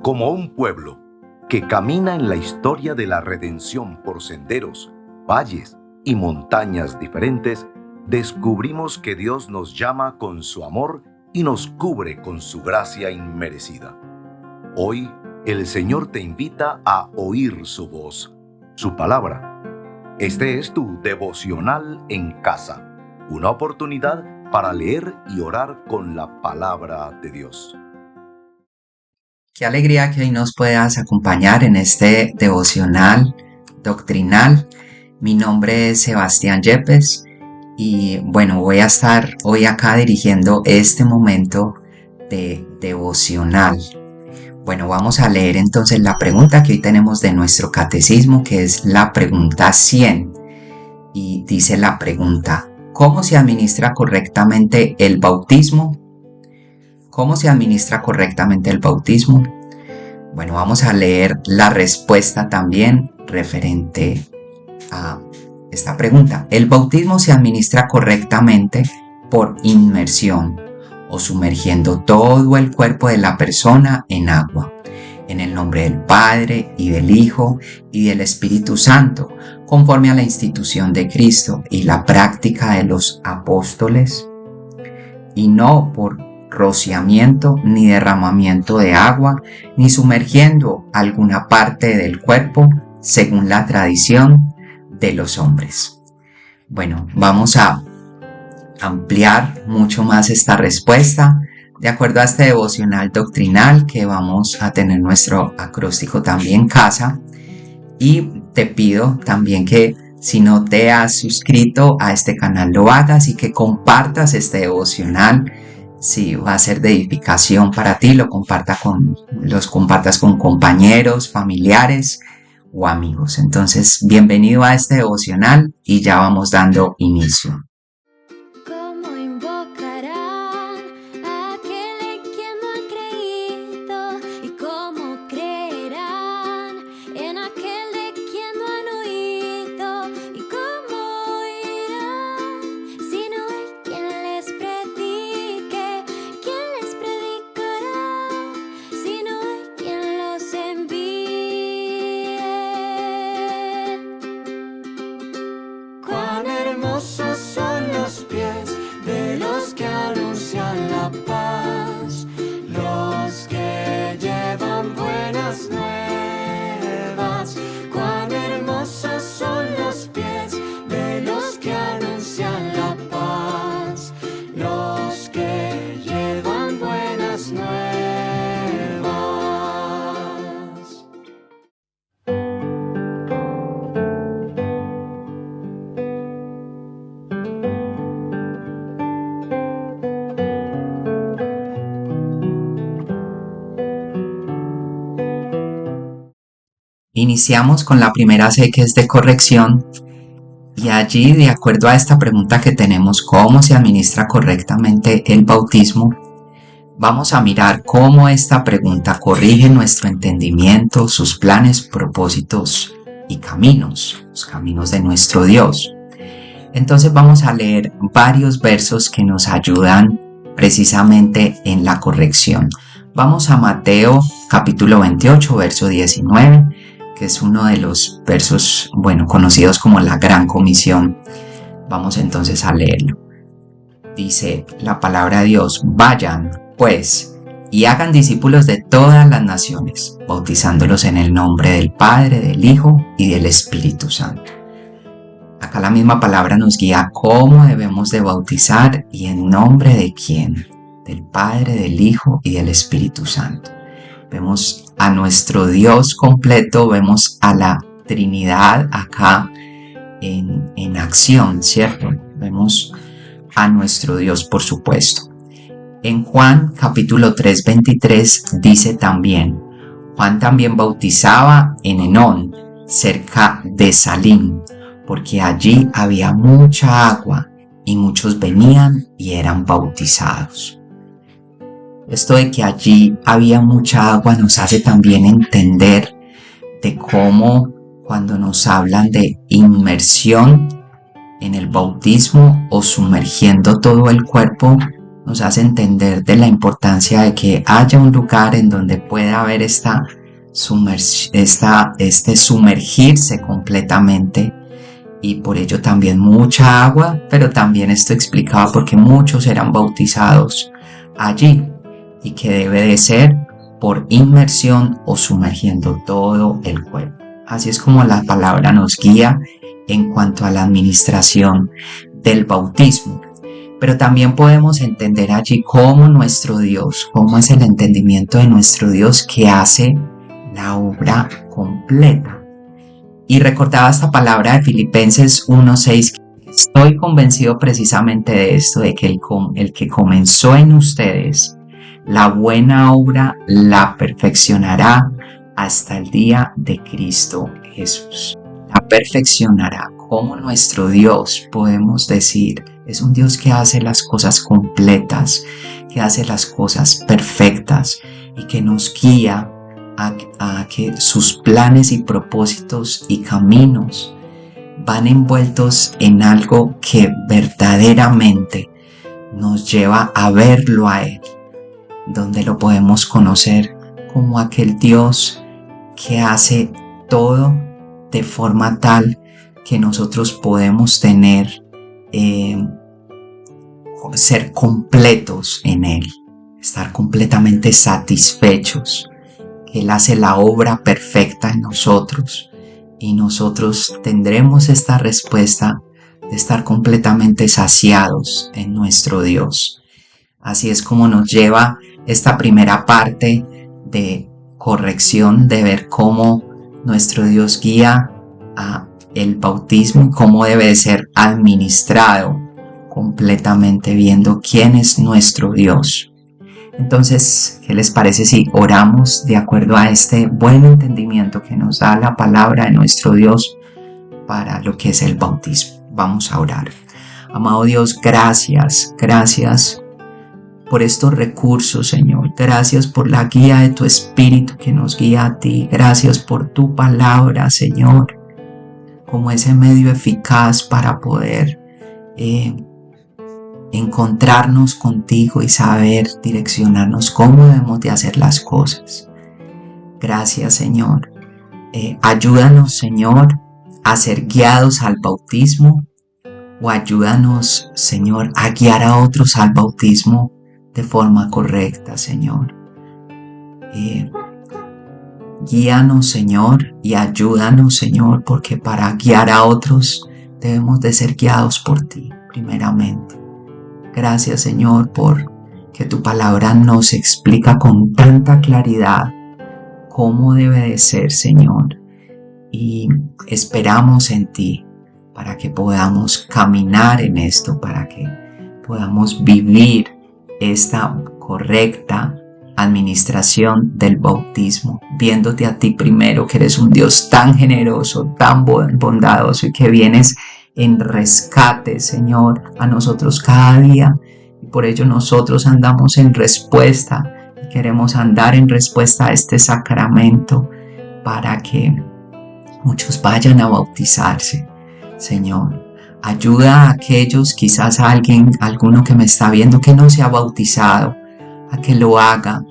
Como un pueblo que camina en la historia de la redención por senderos, valles y montañas diferentes, descubrimos que Dios nos llama con su amor y nos cubre con su gracia inmerecida. Hoy, el Señor te invita a oír su voz, su palabra. Este es tu devocional en casa, una oportunidad para leer y orar con la palabra de Dios. Qué alegría que hoy nos puedas acompañar en este devocional doctrinal. Mi nombre es Sebastián Yepes y voy a estar hoy acá dirigiendo este momento de devocional. Vamos a leer entonces la pregunta que hoy tenemos de nuestro catecismo, que es la pregunta 100. Y dice la pregunta: ¿cómo se administra correctamente el bautismo? ¿Cómo se administra correctamente el bautismo? Vamos a leer la respuesta también referente a esta pregunta. El bautismo se administra correctamente por inmersión o sumergiendo todo el cuerpo de la persona en agua, en el nombre del Padre y del Hijo y del Espíritu Santo, conforme a la institución de Cristo y la práctica de los apóstoles, y no por rociamiento ni derramamiento de agua, ni sumergiendo alguna parte del cuerpo según la tradición de los hombres. Vamos a ampliar mucho más esta respuesta de acuerdo a este devocional doctrinal que vamos a tener nuestro acróstico también en casa. Y te pido también que si no te has suscrito a este canal lo hagas y que compartas este devocional. Si va a ser de edificación para ti, los compartas con compañeros, familiares o amigos. Entonces, bienvenido a este devocional y ya vamos dando inicio. Iniciamos con la primera C, que es de corrección, y allí, de acuerdo a esta pregunta que tenemos, ¿cómo se administra correctamente el bautismo?, vamos a mirar cómo esta pregunta corrige nuestro entendimiento, sus planes, propósitos y caminos, los caminos de nuestro Dios. Entonces vamos a leer varios versos que nos ayudan precisamente en la corrección. Vamos a Mateo capítulo 28, verso 19, que es uno de los versos, conocidos como la Gran Comisión. Vamos entonces a leerlo. Dice la palabra de Dios: vayan, pues, y hagan discípulos de todas las naciones, bautizándolos en el nombre del Padre, del Hijo y del Espíritu Santo. Acá la misma palabra nos guía cómo debemos de bautizar y en nombre de quién: del Padre, del Hijo y del Espíritu Santo. Vemos a nuestro Dios completo, vemos a la Trinidad acá en acción, ¿cierto? Vemos a nuestro Dios, por supuesto. En Juan capítulo 3, 23 dice también: Juan también bautizaba en Enón, cerca de Salim, porque allí había mucha agua y muchos venían y eran bautizados. Esto de que allí había mucha agua nos hace también entender de cómo, cuando nos hablan de inmersión en el bautismo o sumergiendo todo el cuerpo, nos hace entender de la importancia de que haya un lugar en donde pueda haber sumergirse completamente, y por ello también mucha agua, pero también esto explicaba por qué muchos eran bautizados allí, y que debe de ser por inmersión o sumergiendo todo el cuerpo. Así es como la palabra nos guía en cuanto a la administración del bautismo. Pero también podemos entender allí cómo nuestro Dios, cómo es el entendimiento de nuestro Dios que hace la obra completa. Y recordaba esta palabra de Filipenses 1:6, estoy convencido precisamente de esto, de que el que comenzó en ustedes la buena obra la perfeccionará hasta el día de Cristo Jesús. La perfeccionará. Como nuestro Dios, podemos decir, es un Dios que hace las cosas completas, que hace las cosas perfectas y que nos guía a que sus planes y propósitos y caminos van envueltos en algo que verdaderamente nos lleva a verlo a Él, donde lo podemos conocer como aquel Dios que hace todo de forma tal que nosotros podemos ser completos en Él, estar completamente satisfechos, que Él hace la obra perfecta en nosotros, y nosotros tendremos esta respuesta de estar completamente saciados en nuestro Dios. Así es como nos lleva esta primera parte de corrección, de ver cómo nuestro Dios guía a el bautismo y cómo debe de ser administrado completamente, viendo quién es nuestro Dios. Entonces, ¿qué les parece si oramos de acuerdo a este buen entendimiento que nos da la palabra de nuestro Dios para lo que es el bautismo? Vamos a orar. Amado Dios, gracias por estos recursos, Señor. Gracias por la guía de tu Espíritu que nos guía a ti. Gracias por tu palabra, Señor, como ese medio eficaz para poder encontrarnos contigo y saber direccionarnos cómo debemos de hacer las cosas. Gracias, Señor. Ayúdanos, Señor, a ser guiados al bautismo, o ayúdanos, Señor, a guiar a otros al bautismo de forma correcta, Señor. Guíanos, Señor, y ayúdanos, Señor, porque para guiar a otros debemos de ser guiados por ti, primeramente. Gracias, Señor, por que tu palabra nos explica con tanta claridad cómo debe de ser, Señor. Y esperamos en ti para que podamos caminar en esto, para que podamos vivir esta correcta administración del bautismo, viéndote a ti primero, que eres un Dios tan generoso, tan bondadoso, y que vienes en rescate, Señor, a nosotros cada día, y por ello nosotros andamos en respuesta y queremos andar en respuesta a este sacramento para que muchos vayan a bautizarse. Señor, ayuda a aquellos, quizás a alguno que me está viendo que no se ha bautizado, a que lo haga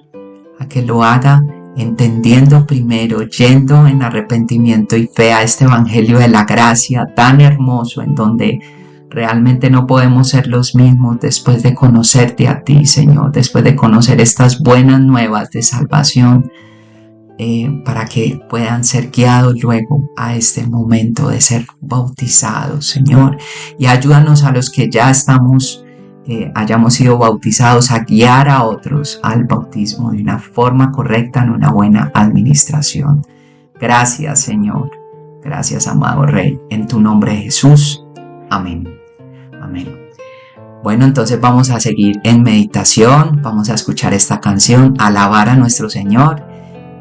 entendiendo primero, yendo en arrepentimiento y fe a este evangelio de la gracia tan hermoso, en donde realmente no podemos ser los mismos después de conocerte a ti, Señor, después de conocer estas buenas nuevas de salvación, para que puedan ser guiados luego a este momento de ser bautizados, Señor. Y ayúdanos a los que ya hayamos sido bautizados, a guiar a otros al bautismo de una forma correcta, en una buena administración. Gracias, Señor. Gracias, amado Rey. En tu nombre, Jesús. Amén. Amén. Bueno, entonces vamos a seguir en meditación. Vamos a escuchar esta canción, alabar a nuestro Señor,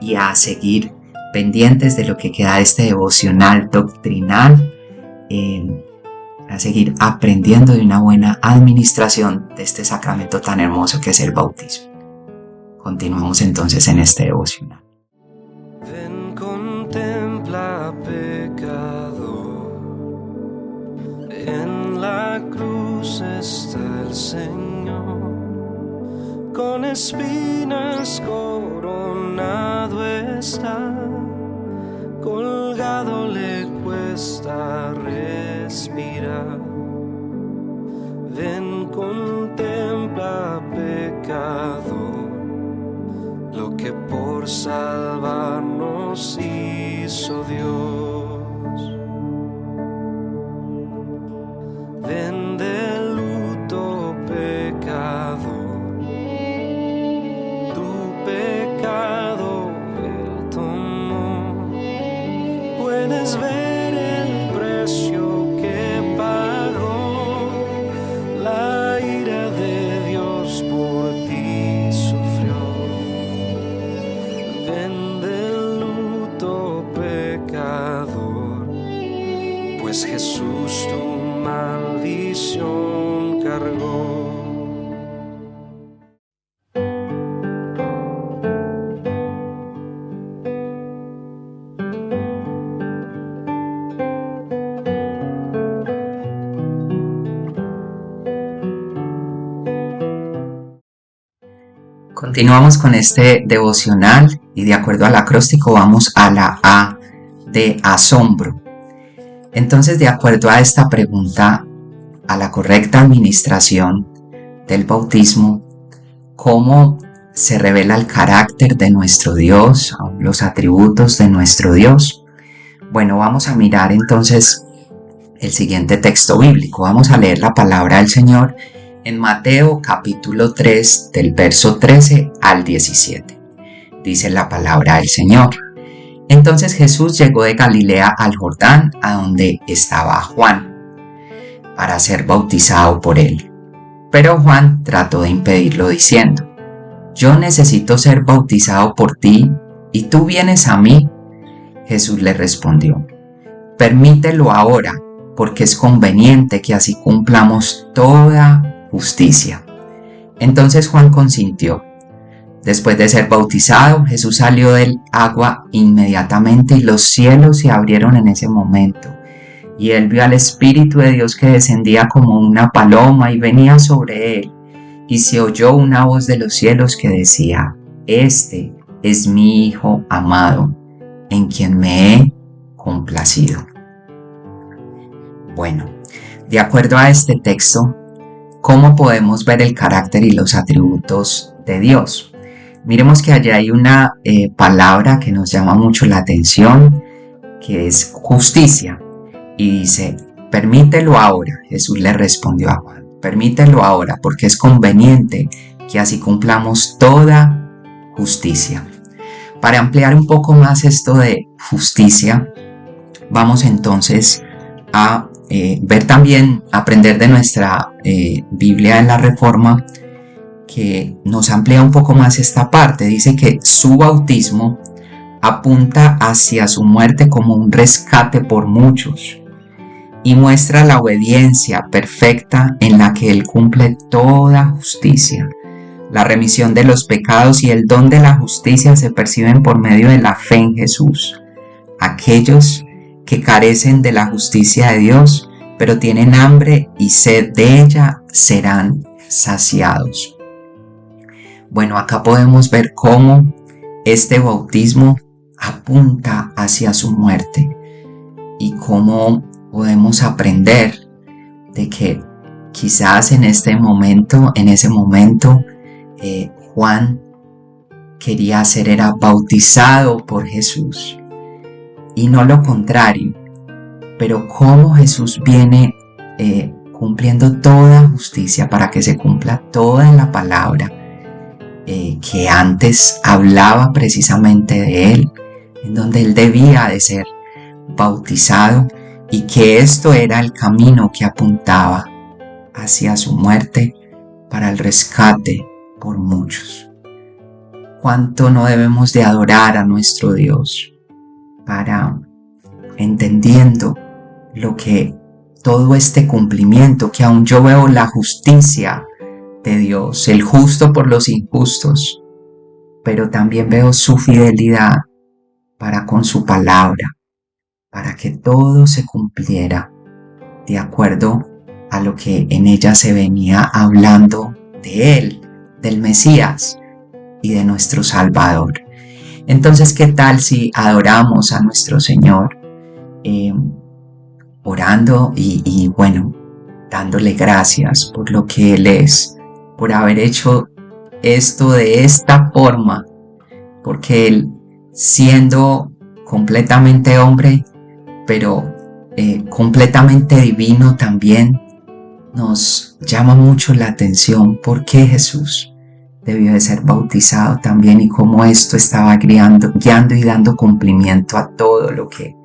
y a seguir pendientes de lo que queda de este devocional doctrinal, a seguir aprendiendo de una buena administración de este sacramento tan hermoso que es el bautismo. Continuamos entonces en este devocional. Ven, contempla, pecador, en la cruz está el Señor. con espinas coronado está, colgado le cuesta respirar. Ven, contempla, pecador, lo que por salvarnos hizo Dios. Ven de luto, pecador, tu pecado Él tomó. Puedes ver el precio que pagó, la ira de Dios por ti sufrió. Ven del luto, pecador, pues Jesús tu maldición cargó. Continuamos con este devocional y de acuerdo al acróstico vamos a la A de asombro. Entonces, de acuerdo a esta pregunta, a la correcta administración del bautismo, ¿cómo se revela el carácter de nuestro Dios, los atributos de nuestro Dios? Bueno, vamos a mirar entonces el siguiente texto bíblico. Vamos a leer la palabra del Señor en Mateo capítulo 3 del verso 13 al 17. Dice la palabra del Señor. Entonces Jesús llegó de Galilea al Jordán, a donde estaba Juan, para ser bautizado por él. Pero Juan trató de impedirlo diciendo: «Yo necesito ser bautizado por ti, ¿y tú vienes a mí?». Jesús le respondió: «Permítelo ahora, porque es conveniente que así cumplamos toda justicia». Entonces Juan consintió. Después de ser bautizado, Jesús salió del agua inmediatamente y los cielos se abrieron en ese momento. Y él vio al Espíritu de Dios que descendía como una paloma y venía sobre él. Y se oyó una voz de los cielos que decía: «Este es mi Hijo amado, en quien me he complacido». Bueno, de acuerdo a este texto, ¿cómo podemos ver el carácter y los atributos de Dios? Miremos que allá hay una palabra que nos llama mucho la atención, que es justicia. Y dice: «Permítelo ahora». Jesús le respondió a Juan: «Permítelo ahora, porque es conveniente que así cumplamos toda justicia». Para ampliar un poco más esto de justicia, vamos entonces a ver también, aprender de nuestra Biblia en la Reforma, que nos amplía un poco más esta parte. Dice que su bautismo apunta hacia su muerte como un rescate por muchos y muestra la obediencia perfecta en la que Él cumple toda justicia. La remisión de los pecados y el don de la justicia se perciben por medio de la fe en Jesús. Aquellos que carecen de la justicia de Dios, pero tienen hambre y sed de ella, serán saciados. Bueno, acá podemos ver cómo este bautismo apunta hacia su muerte y cómo podemos aprender de que quizás en ese momento, Juan quería era bautizado por Jesús y no lo contrario, pero cómo Jesús viene cumpliendo toda justicia para que se cumpla toda la palabra que antes hablaba precisamente de él, en donde él debía de ser bautizado y que esto era el camino que apuntaba hacia su muerte para el rescate por muchos. ¿Cuánto no debemos de adorar a nuestro Dios para, entendiendo lo que todo este cumplimiento, que aún yo veo la justicia de Dios, el justo por los injustos, pero también veo su fidelidad para con su palabra, para que todo se cumpliera de acuerdo a lo que en ella se venía hablando de Él, del Mesías y de nuestro Salvador. Entonces, ¿qué tal si adoramos a nuestro Señor orando y bueno, dándole gracias por lo que Él es, por haber hecho esto de esta forma, porque Él, siendo completamente hombre, pero completamente divino también, nos llama mucho la atención por qué Jesús debió de ser bautizado también y cómo esto estaba guiando y dando cumplimiento a todo lo que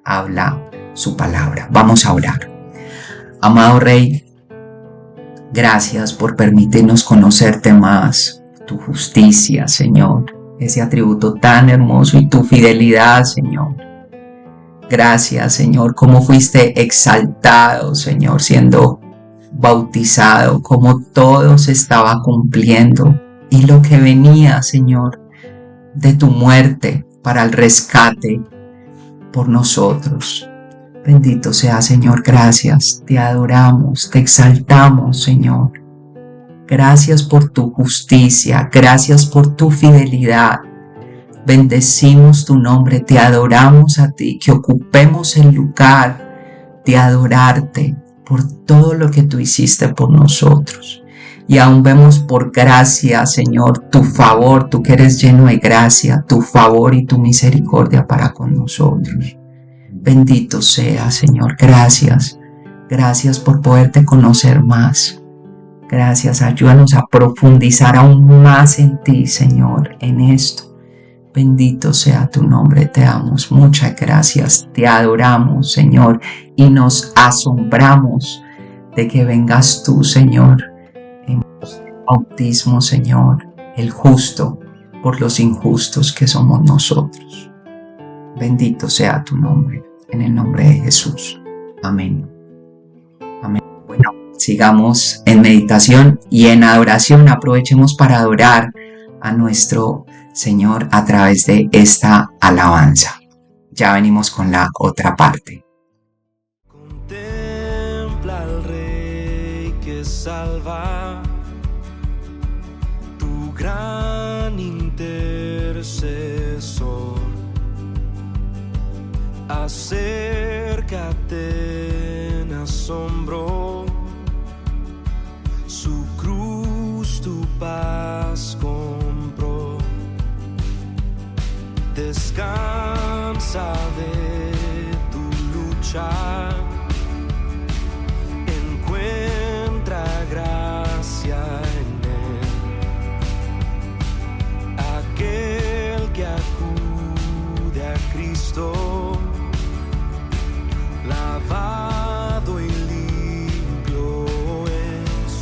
habla su palabra. Vamos a orar. Amado Rey, gracias por permitirnos conocerte más, tu justicia, Señor, ese atributo tan hermoso, y tu fidelidad, Señor. Gracias, Señor, cómo fuiste exaltado, Señor, siendo bautizado, cómo todo se estaba cumpliendo y lo que venía, Señor, de tu muerte para el rescate por nosotros. Bendito sea, Señor, gracias, te adoramos, te exaltamos, Señor. Gracias por tu justicia, gracias por tu fidelidad. Bendecimos tu nombre, te adoramos a ti, que ocupemos el lugar de adorarte por todo lo que tú hiciste por nosotros. Y aún vemos por gracia, Señor, tu favor, tú que eres lleno de gracia, tu favor y tu misericordia para con nosotros. Bendito sea, Señor, gracias. Gracias por poderte conocer más. Gracias, ayúdanos a profundizar aún más en ti, Señor, en esto. Bendito sea tu nombre, te damos muchas gracias, te adoramos, Señor, y nos asombramos de que vengas tú, Señor, en bautismo, Señor, el justo por los injustos que somos nosotros. Bendito sea tu nombre, en el nombre de Jesús. Amén. Amén. Bueno, sigamos en meditación y en adoración. Aprovechemos para adorar a nuestro Señor a través de esta alabanza. Ya venimos con la otra parte. Contempla al Rey que salva, tu gran intercesor. Acércate en asombro, su cruz tu paz compró. Descansa de tu lucha, encuentra gracia en él. Aquel que acude a Cristo, lavado y limpio es.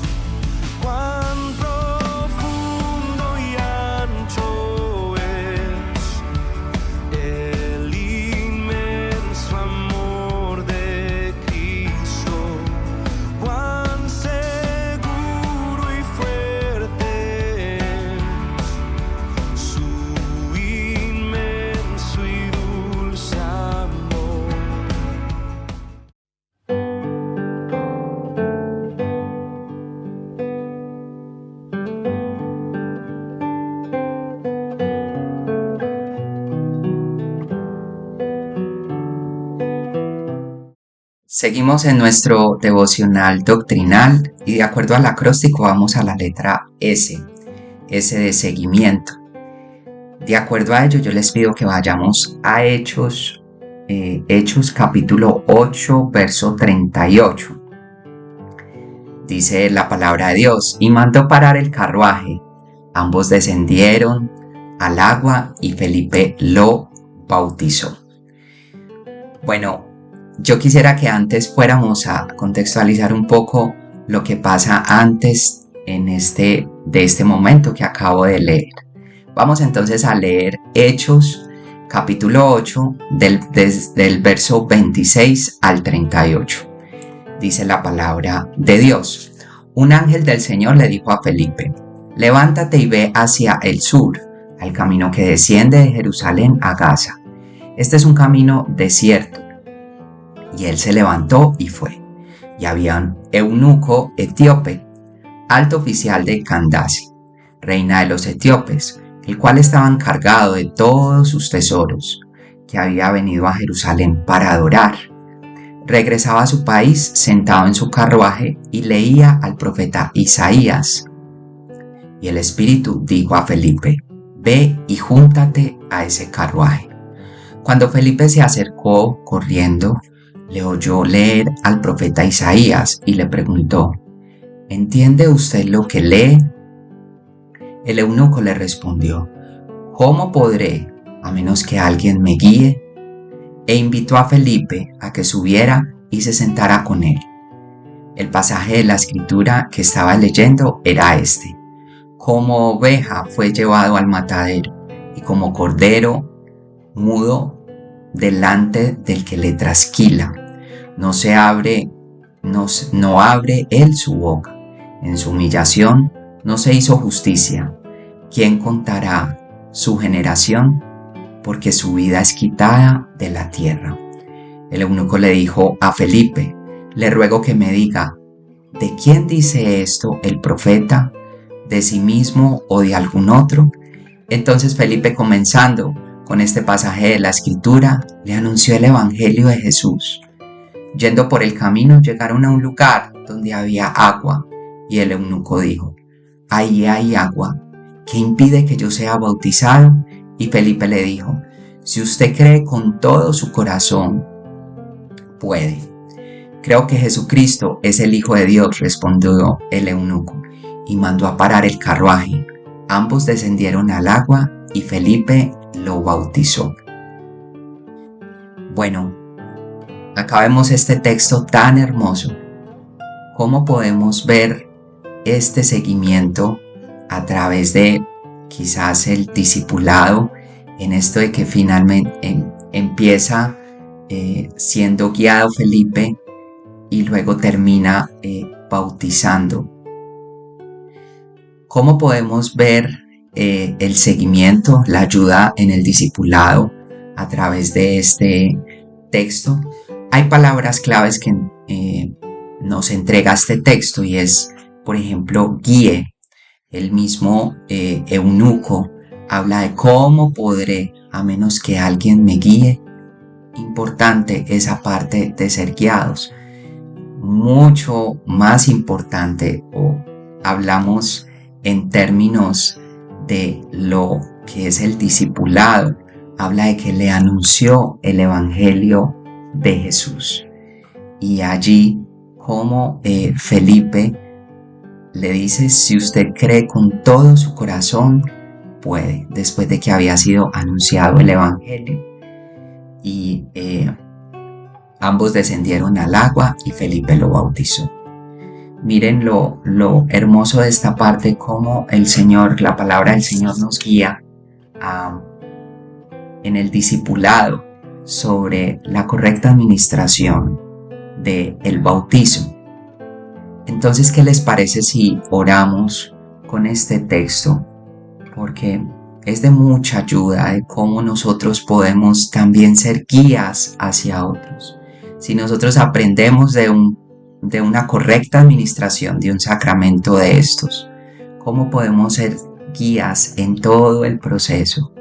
Cuán profundo y ancho es el inmenso amor de Cristo. Cuán seguro y fuerte es su inmenso y dulce amor. Seguimos en nuestro devocional doctrinal y de acuerdo al acróstico vamos a la letra S de seguimiento. De acuerdo a ello, yo les pido que vayamos a Hechos capítulo 8, verso 38. Dice la palabra de Dios: y mandó parar el carruaje. Ambos descendieron al agua y Felipe lo bautizó. Bueno, yo quisiera que antes fuéramos a contextualizar un poco lo que pasa antes de este momento que acabo de leer. Vamos entonces a leer Hechos capítulo 8 desde el verso 26 al 38. Dice la palabra de Dios: un ángel del Señor le dijo a Felipe: levántate y ve hacia el sur, al camino que desciende de Jerusalén a Gaza. Este es un camino desierto. Y él se levantó y fue. Y había un eunuco etíope, alto oficial de Candace, reina de los etíopes, el cual estaba encargado de todos sus tesoros, que había venido a Jerusalén para adorar. Regresaba a su país sentado en su carruaje y leía al profeta Isaías. Y el Espíritu dijo a Felipe: ve y júntate a ese carruaje. Cuando Felipe se acercó corriendo, le oyó leer al profeta Isaías y le preguntó: ¿entiende usted lo que lee? El eunuco le respondió: ¿cómo podré, a menos que alguien me guíe? E invitó a Felipe a que subiera y se sentara con él. El pasaje de la escritura que estaba leyendo era este: como oveja fue llevado al matadero, y como cordero mudo delante del que le trasquila, no abre él su boca. En su humillación no se hizo justicia. ¿Quién contará su generación? Porque su vida es quitada de la tierra. El eunuco le dijo a Felipe: le ruego que me diga, ¿de quién dice esto el profeta? ¿De sí mismo o de algún otro? Entonces Felipe, comenzando con este pasaje de la escritura, le anunció el evangelio de Jesús. Yendo por el camino, llegaron a un lugar donde había agua, y el eunuco dijo: ahí hay agua, ¿qué impide que yo sea bautizado? Y Felipe le dijo: si usted cree con todo su corazón, puede. Creo que Jesucristo es el Hijo de Dios, respondió el eunuco, y mandó a parar el carruaje. Ambos descendieron al agua y Felipe lo bautizó. Bueno, acá vemos este texto tan hermoso. ¿Cómo podemos ver este seguimiento a través de quizás el discipulado, en esto de que finalmente empieza siendo guiado Felipe y luego termina bautizando? ¿Cómo podemos ver el seguimiento, la ayuda en el discipulado a través de este texto? Hay palabras claves que nos entrega este texto, y es, por ejemplo, guíe. El mismo eunuco habla de cómo podré, a menos que alguien me guíe. Importante esa parte de ser guiados. Mucho más importante, o hablamos en términos de lo que es el discipulado, habla de que le anunció el evangelio de Jesús. Y allí como Felipe le dice: si usted cree con todo su corazón, puede, después de que había sido anunciado el evangelio. Y ambos descendieron al agua y Felipe lo bautizó. Miren lo hermoso de esta parte, cómo el Señor, la palabra del Señor nos guía en el discipulado sobre la correcta administración del bautizo. Entonces, ¿qué les parece si oramos con este texto? Porque es de mucha ayuda de cómo nosotros podemos también ser guías hacia otros. Si nosotros aprendemos de una correcta administración de un sacramento de estos, ¿cómo podemos ser guías en todo el proceso?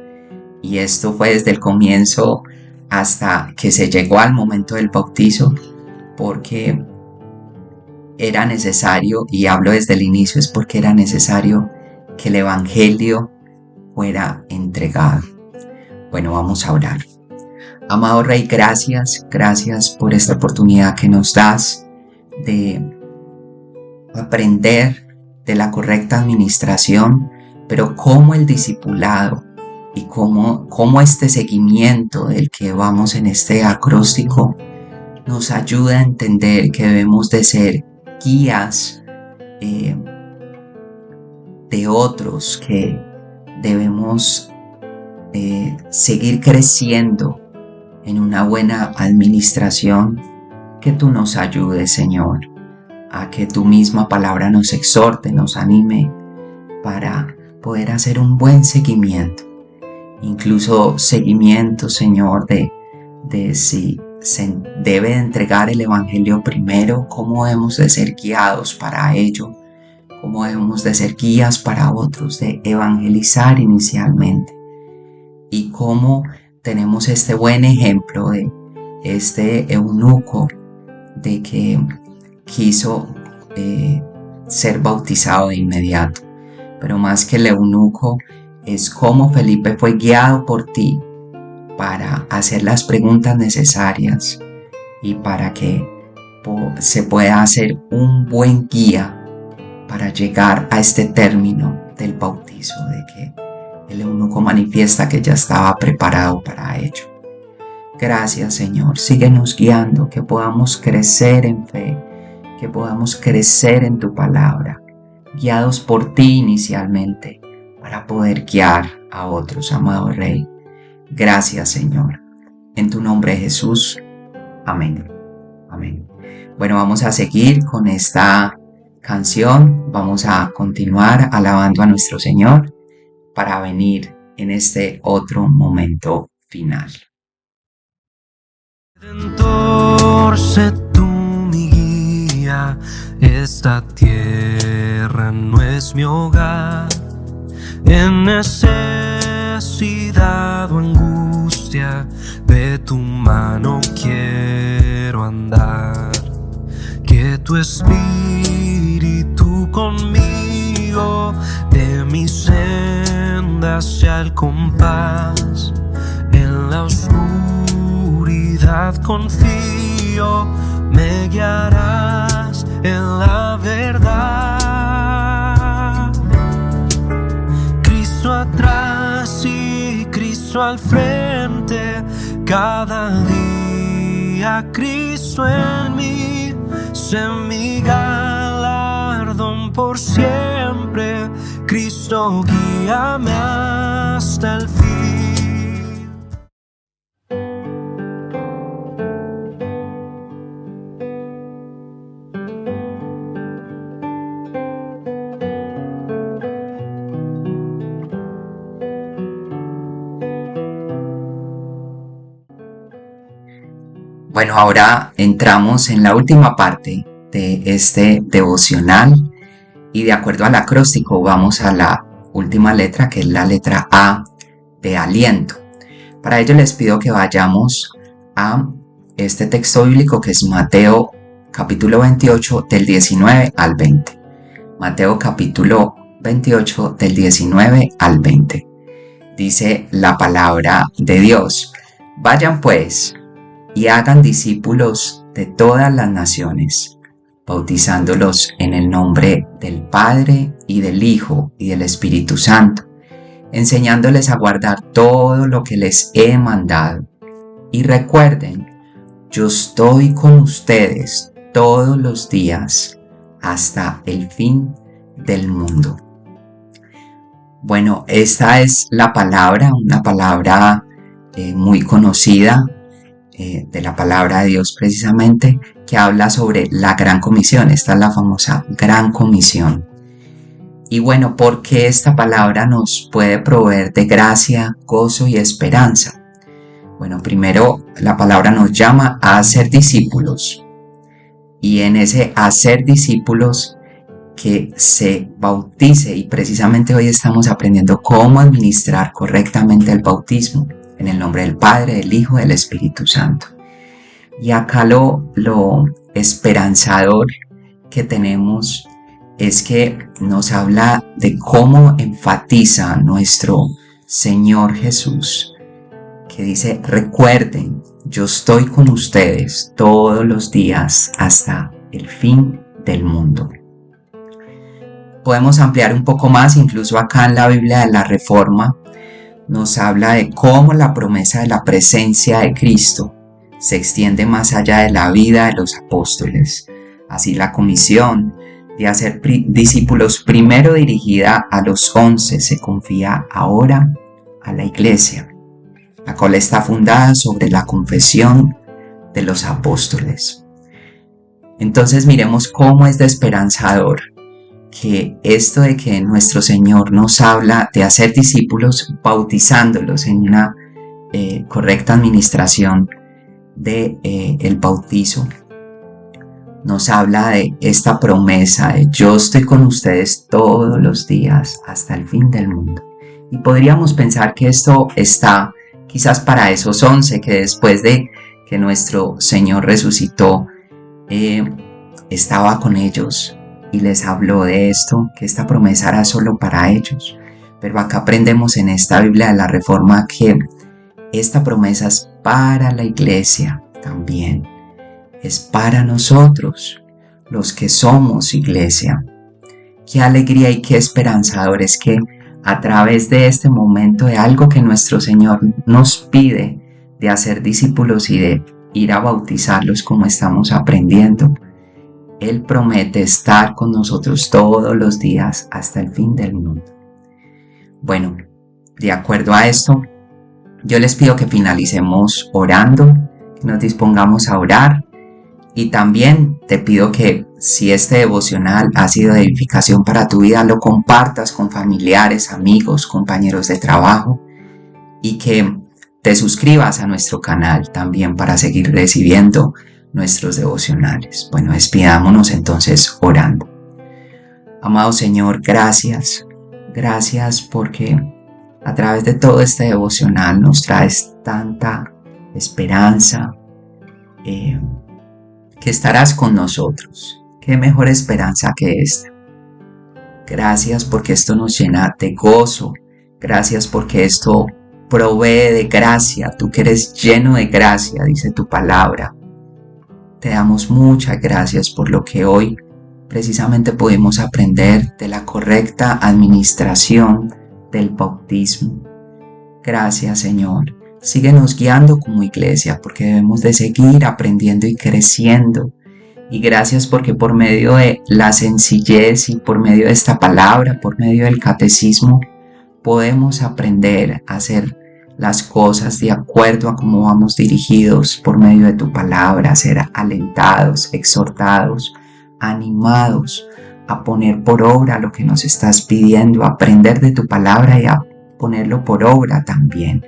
Y esto fue desde el comienzo hasta que se llegó al momento del bautizo, porque era necesario, y hablo desde el inicio, es porque era necesario que el evangelio fuera entregado. Bueno, vamos a orar. Amado Rey, gracias por esta oportunidad que nos das de aprender de la correcta administración, pero cómo el discipulado y cómo este seguimiento del que vamos en este acróstico nos ayuda a entender que debemos de ser guías de otros, que debemos seguir creciendo en una buena administración. Que tú nos ayudes, Señor, a que tu misma palabra nos exhorte, nos anime para poder hacer un buen seguimiento. Incluso seguimiento, Señor, de si se debe entregar el evangelio primero, cómo hemos de ser guiados para ello, cómo debemos de ser guías para otros, de evangelizar inicialmente, y cómo tenemos este buen ejemplo de este eunuco de que quiso ser bautizado de inmediato. Pero más que el eunuco, es cómo Felipe fue guiado por ti para hacer las preguntas necesarias y para que se pueda hacer un buen guía para llegar a este término del bautizo, de que el eunuco manifiesta que ya estaba preparado para ello. Gracias, Señor, síguenos guiando, que podamos crecer en fe, que podamos crecer en tu palabra, guiados por ti inicialmente, para poder guiar a otros, amado Rey. Gracias, Señor. En tu nombre, Jesús. Amén. Amén. Bueno, vamos a seguir con esta canción. Vamos a continuar alabando a nuestro Señor para venir en este otro momento final. Redentor, sé tú mi guía, esta tierra no es mi hogar. En necesidad o angustia, de tu mano quiero andar. Que tu espíritu conmigo, de mi senda sea el compás. En la oscuridad confío, me guiarás en la verdad. Cristo atrás y Cristo al frente, cada día Cristo en mí, sé mi galardón por siempre. Cristo, guíame hasta el fin. Bueno, ahora entramos en la última parte de este devocional y de acuerdo al acróstico vamos a la última letra, que es la letra A de aliento. Para ello les pido que vayamos a este texto bíblico que es Mateo capítulo 28 del 19 al 20. Mateo capítulo 28 del 19 al 20. Dice la palabra de Dios: vayan pues y hagan discípulos de todas las naciones, bautizándolos en el nombre del Padre y del Hijo y del Espíritu Santo, enseñándoles a guardar todo lo que les he mandado. Y recuerden, yo estoy con ustedes todos los días hasta el fin del mundo. Bueno, esta es la palabra, una palabra muy conocida, de la palabra de Dios precisamente, que habla sobre la Gran Comisión. Esta es la famosa Gran Comisión. Y bueno, ¿por qué esta palabra nos puede proveer de gracia, gozo y esperanza? Bueno, primero la palabra nos llama a hacer discípulos, y en ese hacer discípulos que se bautice, y precisamente hoy estamos aprendiendo cómo administrar correctamente el bautismo en el nombre del Padre, del Hijo y del Espíritu Santo. Y acá lo esperanzador que tenemos es que nos habla de cómo enfatiza nuestro Señor Jesús, que dice: recuerden, yo estoy con ustedes todos los días hasta el fin del mundo. Podemos ampliar un poco más, incluso acá en la Biblia de la Reforma nos habla de cómo la promesa de la presencia de Cristo se extiende más allá de la vida de los apóstoles. Así la comisión de hacer discípulos, primero dirigida a los 11, se confía ahora a la Iglesia, la cual está fundada sobre la confesión de los apóstoles. Entonces miremos cómo es de esperanzador que esto de que nuestro Señor nos habla de hacer discípulos bautizándolos en una correcta administración del bautizo, nos habla de esta promesa de yo estoy con ustedes todos los días hasta el fin del mundo. Y podríamos pensar que esto está quizás para esos 11 que después de que nuestro Señor resucitó, estaba con ellos y les habló de esto, que esta promesa era solo para ellos. Pero acá aprendemos en esta Biblia de la Reforma que esta promesa es para la iglesia también. Es para nosotros, los que somos iglesia. Qué alegría y qué esperanzador es que a través de este momento de algo que nuestro Señor nos pide de hacer discípulos y de ir a bautizarlos como estamos aprendiendo, Él promete estar con nosotros todos los días hasta el fin del mundo. Bueno, de acuerdo a esto, yo les pido que finalicemos orando, que nos dispongamos a orar. Y también te pido que si este devocional ha sido de edificación para tu vida, lo compartas con familiares, amigos, compañeros de trabajo y que te suscribas a nuestro canal también para seguir recibiendo nuestros devocionales. Bueno, despidámonos entonces orando. Amado Señor, gracias. Gracias porque a través de todo este devocional nos traes tanta esperanza, que estarás con nosotros. Qué mejor esperanza que esta. Gracias porque esto nos llena de gozo. Gracias porque esto provee de gracia. Tú que eres lleno de gracia, dice tu palabra. Te damos muchas gracias por lo que hoy precisamente pudimos aprender de la correcta administración del bautismo. Gracias, Señor. Síguenos guiando como iglesia porque debemos de seguir aprendiendo y creciendo. Y gracias porque por medio de la sencillez y por medio de esta palabra, por medio del catecismo, podemos aprender a hacer las cosas de acuerdo a cómo vamos dirigidos por medio de tu palabra, a ser alentados, exhortados, animados, a poner por obra lo que nos estás pidiendo, a aprender de tu palabra y a ponerlo por obra también,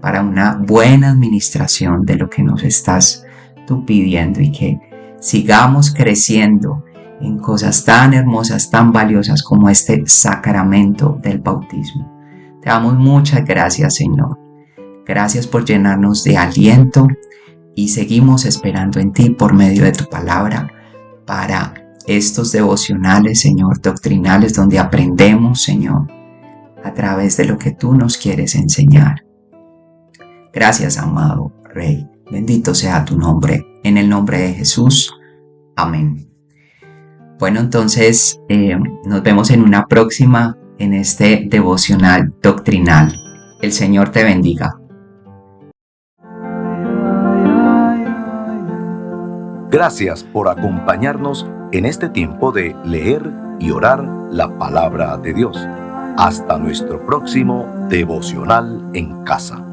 para una buena administración de lo que nos estás tú pidiendo y que sigamos creciendo en cosas tan hermosas, tan valiosas como este sacramento del bautismo. Te damos muchas gracias, Señor. Gracias por llenarnos de aliento y seguimos esperando en ti por medio de tu palabra para estos devocionales, Señor, doctrinales donde aprendemos, Señor, a través de lo que tú nos quieres enseñar. Gracias, amado Rey. Bendito sea tu nombre. En el nombre de Jesús. Amén. Bueno, entonces nos vemos en una próxima en este devocional doctrinal. El Señor te bendiga. Gracias por acompañarnos en este tiempo de leer y orar la palabra de Dios. Hasta nuestro próximo devocional en casa.